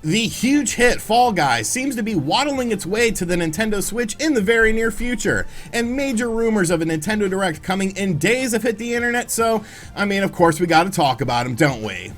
The huge hit Fall Guys seems to be waddling its way to the Nintendo Switch in the very near future, and major rumors of a Nintendo Direct coming in days have hit the internet, so, I mean, of course we gotta talk about them, don't we?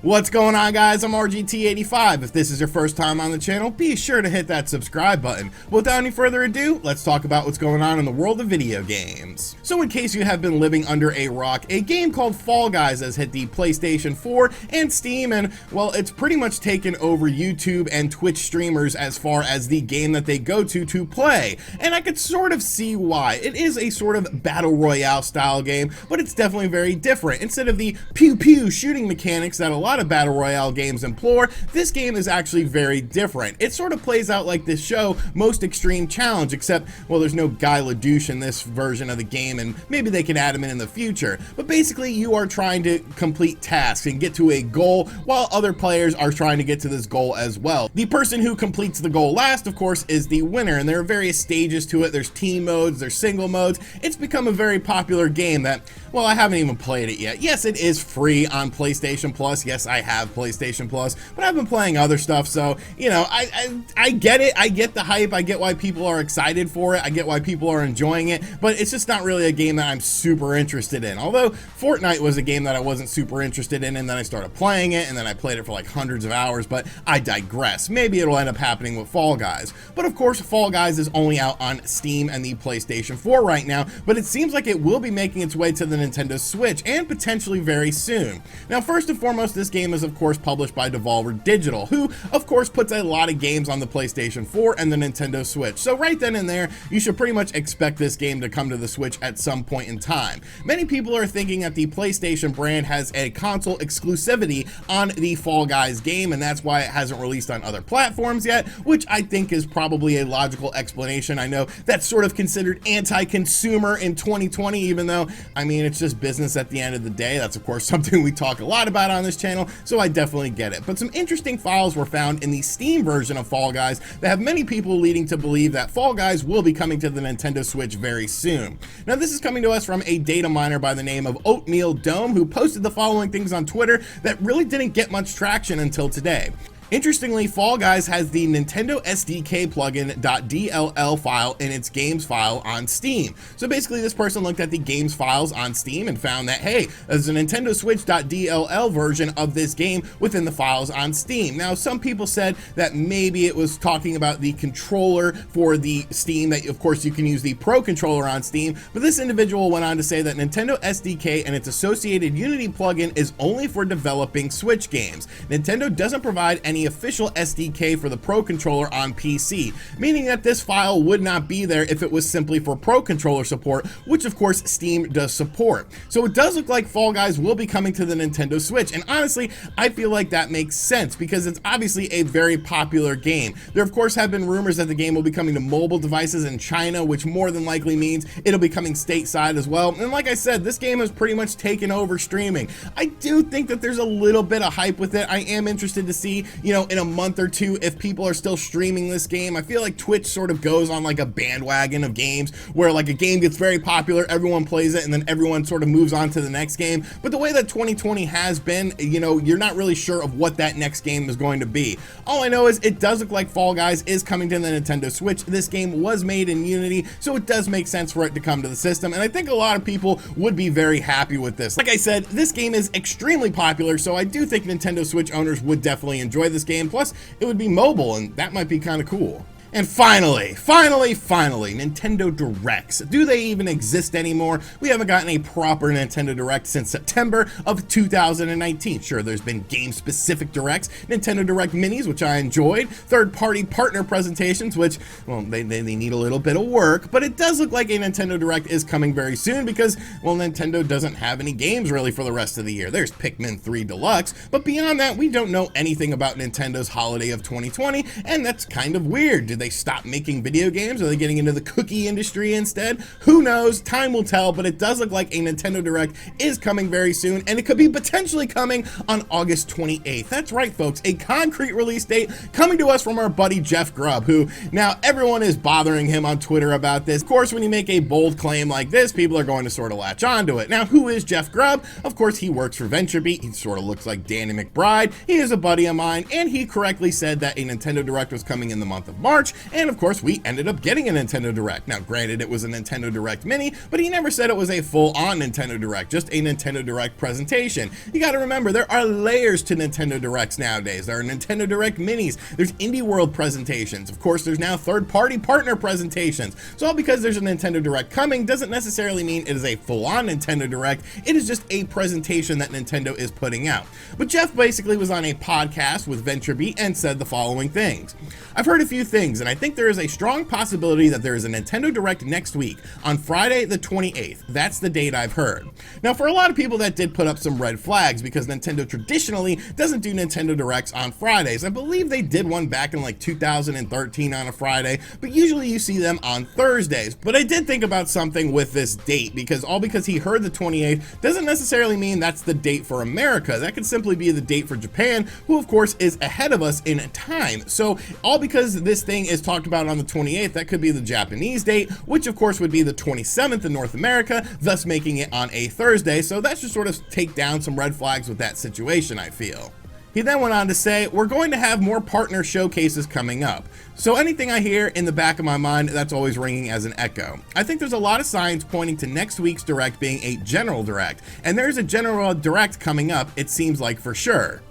What's going on, guys? I'm RGT85. If this is your first time on the channel, be sure to hit that subscribe button. Without any further ado, let's talk about what's going on in the world of video games. So in case you have been living under a rock, a game called Fall Guys has hit the PlayStation 4 and Steam, and, well, it's pretty much taken over YouTube and Twitch streamers as far as the game that they go to play. And I could sort of see why. It is a sort of battle royale style game, but it's definitely very different. Instead of the pew-pew shooting mechanics that a lot of battle royale games employ, this game is actually very different. It sort of plays out like this show, Most Extreme Challenge, except, well, there's no Guy Ledouche in this version of the game, and maybe they could add him in the future. But basically, you are trying to complete tasks and get to a goal, while other players are trying to get to this goal as well. The person who completes the goal last, of course, is the winner, and there are various stages to it. There's team modes, there's single modes. It's become a very popular game that, well, I haven't even played it yet. Yes, it is free on PlayStation Plus. Yes, I have PlayStation Plus, but I've been playing other stuff, so, you know, I get it. I get the hype. I get why people are excited for it. I get why people are enjoying it, but it's just not really a game that I'm super interested in. Although Fortnite was a game that I wasn't super interested in, and then I started playing it, and then I played it for like hundreds of hours, but I digress. Maybe it'll end up happening with Fall Guys. But of course, Fall Guys is only out on Steam and the PlayStation 4 right now, but it seems like it will be making its way to the Nintendo Switch, and potentially very soon. Now, first and foremost, this game is of course published by Devolver Digital, who of course puts a lot of games on the PlayStation 4 and the Nintendo Switch. So right then and there, you should pretty much expect this game to come to the Switch at some point in time. Many people are thinking that the PlayStation brand has a console exclusivity on the Fall Guys game, and that's why it hasn't released on other platforms yet, which I think is probably a logical explanation. I know that's sort of considered anti-consumer in 2020, even though, I mean, it's just business at the end of the day. That's of course something we talk a lot about on this channel, so I definitely get it. But some interesting files were found in the Steam version of Fall Guys that have many people leading to believe that Fall Guys will be coming to the Nintendo Switch very soon. Now, this is coming to us from a data miner by the name of Oatmeal Dome, who posted the following things on Twitter that really didn't get much traction until today. Interestingly, Fall Guys has the Nintendo SDK plugin .dll file in its games file on Steam. So basically, this person looked at the games files on Steam and found that, hey, there's a Nintendo Switch .dll version of this game within the files on Steam. Now, some people said that maybe it was talking about the controller for the Steam, that of course you can use the Pro Controller on Steam, but this individual went on to say that Nintendo SDK and its associated Unity plugin is only for developing Switch games. Nintendo doesn't provide any official SDK for the Pro Controller on PC, meaning that this file would not be there if it was simply for Pro Controller support, which of course Steam does support. So it does look like Fall Guys will be coming to the Nintendo Switch, and honestly, I feel like that makes sense because it's obviously a very popular game. There of course have been rumors that the game will be coming to mobile devices in China, which more than likely means it'll be coming stateside as well. And like I said, this game has pretty much taken over streaming. I do think that there's a little bit of hype with it. I am interested to see, you know, in a month or two if people are still streaming this game. I feel like Twitch sort of goes on like a bandwagon of games where like a game gets very popular, everyone plays it, and then everyone sort of moves on to the next game. But the way that 2020 has been, you know, you're not really sure of what that next game is going to be. All I know is it does look like Fall Guys is coming to the Nintendo Switch. This game was made in Unity, so it does make sense for it to come to the system, and I think a lot of people would be very happy with this. Like I said, this game is extremely popular, so I do think Nintendo Switch owners would definitely enjoy this game. Plus, it would be mobile, and that might be kind of cool. And finally, Nintendo Directs. Do they even exist anymore? We haven't gotten a proper Nintendo Direct since September of 2019. Sure, there's been game-specific Directs, Nintendo Direct Minis, which I enjoyed, third-party partner presentations, which, well, they need a little bit of work, but it does look like a Nintendo Direct is coming very soon because, well, Nintendo doesn't have any games really for the rest of the year. There's Pikmin 3 Deluxe, but beyond that, we don't know anything about Nintendo's holiday of 2020, and that's kind of weird. Did Did they stop making video games? Are they getting into the cookie industry instead? Who knows? Time will tell, but it does look like a Nintendo Direct is coming very soon, and it could be potentially coming on August 28th. That's right, folks, a concrete release date coming to us from our buddy Jeff Grubb, who now everyone is bothering him on Twitter about this. Of course, when you make a bold claim like this, people are going to sort of latch onto it. Now, who is Jeff Grubb? Of course, he works for VentureBeat. He sort of looks like Danny McBride. He is a buddy of mine, and he correctly said that a Nintendo Direct was coming in the month of March, and of course, we ended up getting a Nintendo Direct. Now, granted, it was a Nintendo Direct Mini, but he never said it was a full-on Nintendo Direct, just a Nintendo Direct presentation. You gotta remember, there are layers to Nintendo Directs nowadays. There are Nintendo Direct Minis, there's Indie World presentations, of course, there's now third-party partner presentations. So all because there's a Nintendo Direct coming doesn't necessarily mean it is a full-on Nintendo Direct, it is just a presentation that Nintendo is putting out. But Jeff basically was on a podcast with VentureBeat and said the following things. I've heard a few things, and I think there is a strong possibility that there is a Nintendo Direct next week on Friday the 28th. That's the date I've heard. Now, for a lot of people, that did put up some red flags because Nintendo traditionally doesn't do Nintendo Directs on Fridays. I believe they did one back in like 2013 on a Friday, but usually you see them on Thursdays. But I did think about something with this date, because he heard the 28th doesn't necessarily mean that's the date for America. That could simply be the date for Japan, who of course is ahead of us in time. So all because this thing is talked about on the 28th, that could be the Japanese date, which of course would be the 27th in North America, thus making it on a Thursday. So that should sort of take down some red flags with that situation, I feel. He then went on to say, we're going to have more partner showcases coming up. So anything I hear in the back of my mind, that's always ringing as an echo. I think there's a lot of signs pointing to next week's Direct being a General Direct, and there's a General Direct coming up, it seems like, for sure.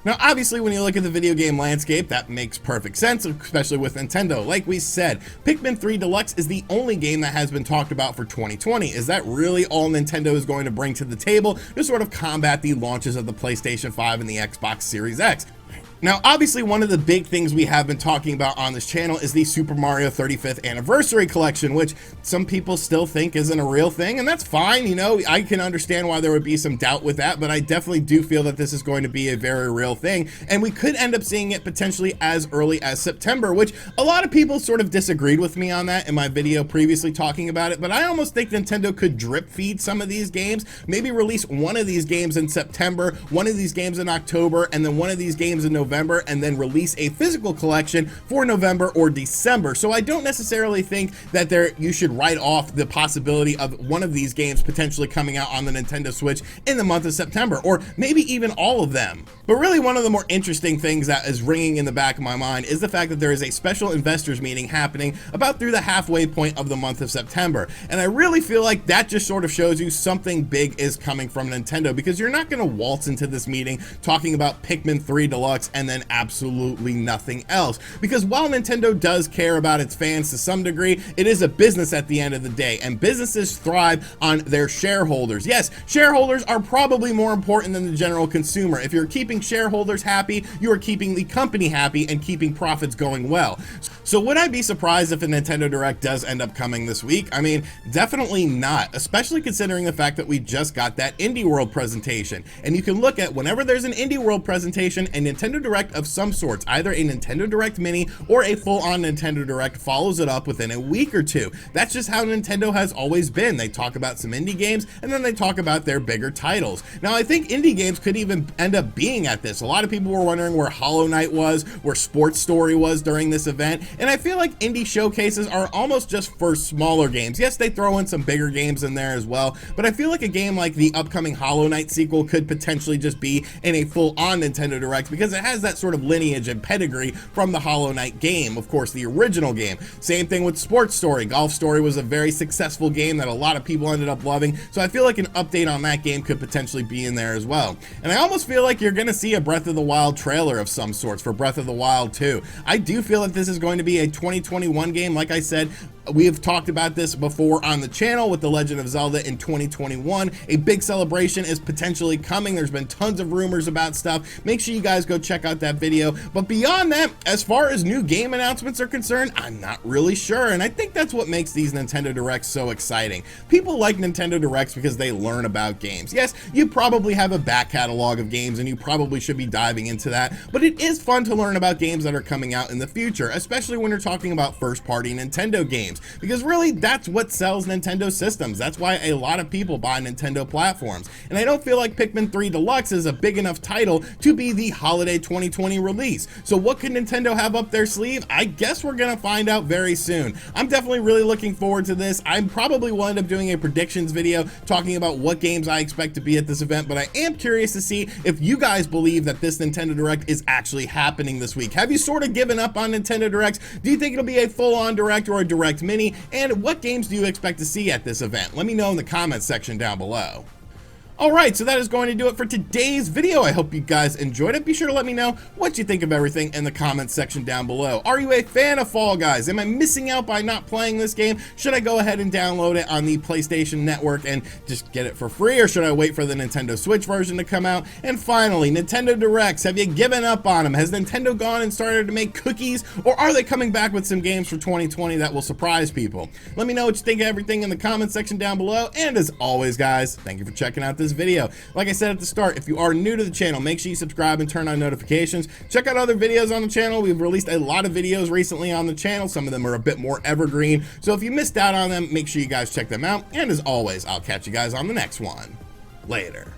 Now, obviously, when you look at the video game landscape, that makes perfect sense, especially with Nintendo. Like we said, Pikmin 3 Deluxe is the only game that has been talked about for 2020. Is that really all Nintendo is going to bring to the table to sort of combat the launches of the PlayStation 5 and the Xbox Series X? Now, obviously, one of the big things we have been talking about on this channel is the Super Mario 35th Anniversary Collection, which some people still think isn't a real thing, and that's fine. You know, I can understand why there would be some doubt with that, but I definitely do feel that this is going to be a very real thing, and we could end up seeing it potentially as early as September, which a lot of people sort of disagreed with me on that in my video previously talking about it, but I almost think Nintendo could drip feed some of these games, maybe release one of these games in September, one of these games in October, and then one of these games in November, and then release a physical collection for November or December. So I don't necessarily think that you should write off the possibility of one of these games potentially coming out on the Nintendo Switch in the month of September, or maybe even all of them. But really, one of the more interesting things that is ringing in the back of my mind is the fact that there is a special investors meeting happening about through the halfway point of the month of September. And I really feel like that just sort of shows you something big is coming from Nintendo, because you're not going to waltz into this meeting talking about Pikmin 3 Deluxe and then absolutely nothing else. Because while Nintendo does care about its fans to some degree, it is a business at the end of the day, and businesses thrive on their shareholders. Yes, shareholders are probably more important than the general consumer. If you're keeping shareholders happy, you are keeping the company happy and keeping profits going well. So would I be surprised if a Nintendo Direct does end up coming this week? I mean, definitely not, especially considering the fact that we just got that Indie World presentation. And you can look at whenever there's an Indie World presentation, a Nintendo Direct of some sorts, either a Nintendo Direct Mini or a full-on Nintendo Direct, follows it up within a week or two. That's just how Nintendo has always been. They talk about some indie games, and then they talk about their bigger titles. Now, I think indie games could even end up being at this. A lot of people were wondering where Hollow Knight was, where Sports Story was during this event, and I feel like indie showcases are almost just for smaller games. Yes, they throw in some bigger games in there as well, but I feel like a game like the upcoming Hollow Knight sequel could potentially just be in a full-on Nintendo Direct, because it has that sort of lineage and pedigree from the Hollow Knight game, of course, the original game. Same thing with Sports Story. Golf Story was a very successful game that a lot of people ended up loving, so I feel like an update on that game could potentially be in there as well. And I almost feel like you're going to see a Breath of the Wild trailer of some sorts for Breath of the Wild 2. I do feel that this is going to be a 2021 game, like I said, we have talked about this before on the channel with The Legend of Zelda in 2021. A big celebration is potentially coming. There's been tons of rumors about stuff. Make sure you guys go check out that video. But beyond that, as far as new game announcements are concerned, I'm not really sure. And I think that's what makes these Nintendo Directs so exciting. People like Nintendo Directs because they learn about games. Yes, you probably have a back catalog of games and you probably should be diving into that, but it is fun to learn about games that are coming out in the future, especially when you're talking about first-party Nintendo games, because really that's what sells Nintendo systems. That's why a lot of people buy Nintendo platforms. And I don't feel like Pikmin 3 Deluxe is a big enough title to be the holiday 2020 release. So what could Nintendo have up their sleeve? I guess we're gonna find out very soon. I'm definitely really looking forward to this. I probably will end up doing a predictions video talking about what games I expect to be at this event, but I am curious to see if you guys believe that this Nintendo Direct is actually happening this week. Have you sort of given up on Nintendo Directs? Do you think it'll be a full-on Direct or a Direct Mini? And what games do you expect to see at this event? Let me know in the comments section down below. Alright, so that is going to do it for today's video. I hope you guys enjoyed it. Be sure to let me know what you think of everything in the comments section down below. Are you a fan of Fall Guys? Am I missing out by not playing this game? Should I go ahead and download it on the PlayStation Network and just get it for free, or should I wait for the Nintendo Switch version to come out? And finally, Nintendo Directs, have you given up on them? Has Nintendo gone and started to make cookies, or are they coming back with some games for 2020 that will surprise people? Let me know what you think of everything in the comments section down below, and as always guys, thank you for checking out this video. Like I said at the start, if you are new to the channel, make sure you subscribe and turn on notifications. Check out other videos on the channel. We've released a lot of videos recently on the channel. Some of them are a bit more evergreen, so if you missed out on them, make sure you guys check them out. And as always, I'll catch you guys on the next one. Later.